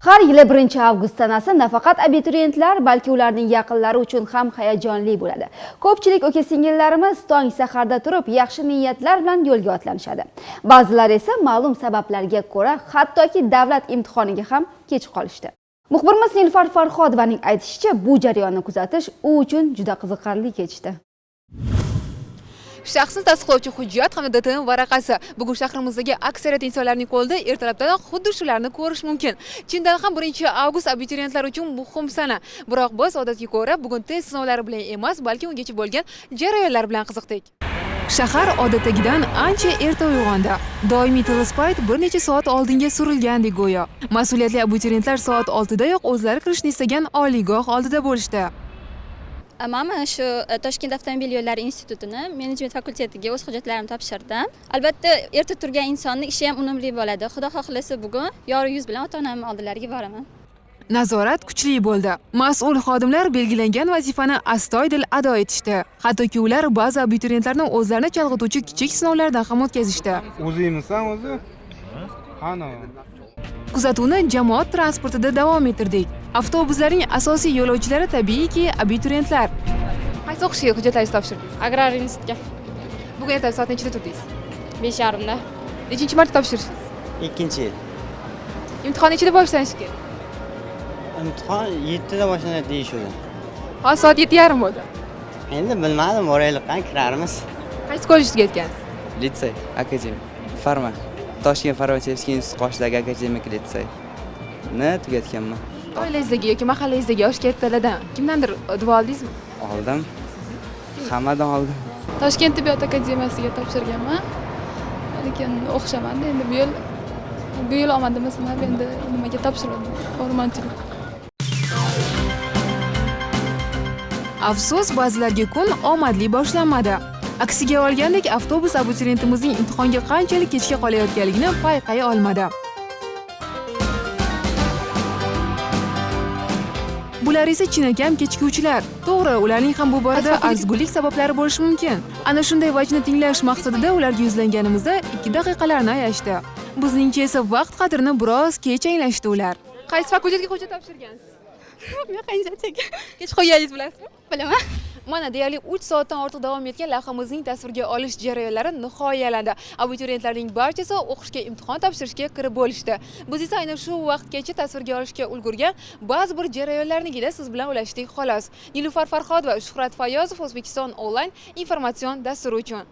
Har yili 1-avgust sanasi nafaqat abituriyentlar, balki ularning yaqinlari uchun ham hayajonli bo'ladi. Ko'pchilik uka-singillarimiz tong saharda turib, yaxshi niyatlar bilan yo'lga otlanishadi. Ba'zilar esa ma'lum sabablarga ko'ra hattoki davlat imtihoniga ham kech qolishdi. Muxbirimiz Nilufar Farhodovaning aytishicha, bu jarayonni kuzatish u uchun juda qiziqarli kechdi. Shaxsni tasdiqlovchi hujjat hamda DTM varaqasi. Bugun shahrimizdagi aksariyat insonlarning qo'lida ertalabdan xuddi shularni ko'rish mumkin. Chindan ham 1-avgust abituriyentlar uchun muhim sana. Biroq biz odatga ko'ra bugun test sinovlari bilan emas, balki ungacha bo'lgan jarayonlar bilan qiziqdik. Shahar odatdagidan ancha erta uyg'ondi. Doimiy telespayt bir necha soat oldinga surilgandek go'yo. Mas'uliyatli abituriyentlar soat 6 dayoq o'zlari kirishni istagan oliygoh oldida bo'lishdi. Mana shu Toshkent avtomobil yo'llari institutini menejment fakultetiga o'z hujjatlarimni topshirdim. Albatta, erta turgan insonning ishi ham unumli bo'ladi. Xudo xohlasa bugun yorug' yuz bilan ota-onam oldilariga boraman. Nazorat kuchli bo'ldi. Mas'ul xodimlar belgilangan vazifani astoydil ado etishdi. Hattoki ular ba'zi abituriyentlarni o'zlarini chalg'ituvchi kichik sinovlardan ham o'tkazishdi. O'zingizsan o'zi? Qani? Kuzatuvni jamoat transportida davom ettirdik. Avtobuslarning asosiy yo'lovchilari tabiiyki abituriyentlar. Qaysi o'qishga hujjatlaringizni topshirdingiz? Agrar institutga. Bugun ertalab soat nechida turdingiz? 5:30 da. Nechinchi marta topshirdingiz? Ikkinchi yil. Imtihon nechida boshlanishi kerak? Imtihon 7 da boshlanadi deyishdi. Hozir soat 7:30 bo'ldi. Endi bilmadim, boraylik, qani kirarmiz. Qaysi kollejga ketgansiz? Litsey, akademik, farma. Toshkent farmatsevtik instituti qoshidagi akademik litseyni tugatganman. Oilangizdagi yoki mahallangizdagi yosh kattalardan kimdandir duo oldingizmi? Oldim. Hammadan oldim. Toshkent tibbiyot akademiyasiga topshirganman. Lekin o'xshamadi. Endi bu yil omadimiz sinab endi nimaga topshirdim? O'rmonchilik. Afsus, ba'zilarga kun omadli boshlanmadi. Aksiga olgandek avtobus abituriyentimizning imtihonga qanchalik kechga qolayotganligini payqay olmadi. Bular esa chinakam kechikuvchilar. To'g'ri, ularning ham bu borada arzigulik sabablari bo'lishi mumkin. Ana shunday vajni tinglash maqsadida ularga yuzlanganimizda 2 daqiqalarni ayashdi. Bizningcha esa vaqt qadrini biroz kech anglashdi ular. Qaysi fakultetga hujjat topshirgansiz? Mexanizatsiyaga. Kech qo'yganingizni bilasizmi? Bilaman. Mana deyarli 3 soatdan ortiq davom etgan lavhamizning tasvirga olish jarayonlari nihoyalandi. Abituriyentlarning barchasi o'qishga, imtihon topshirishga kirib bo'lishdi. Biz esa aynan shu vaqtgacha tasvirga olishga ulgurgan ba'zi bir jarayonlarnigina siz bilan ulashdik xolos. Nilufar Farhodova, Shuhrat Fayozov, O'zbekiston onlayn informatsion dasturi uchun.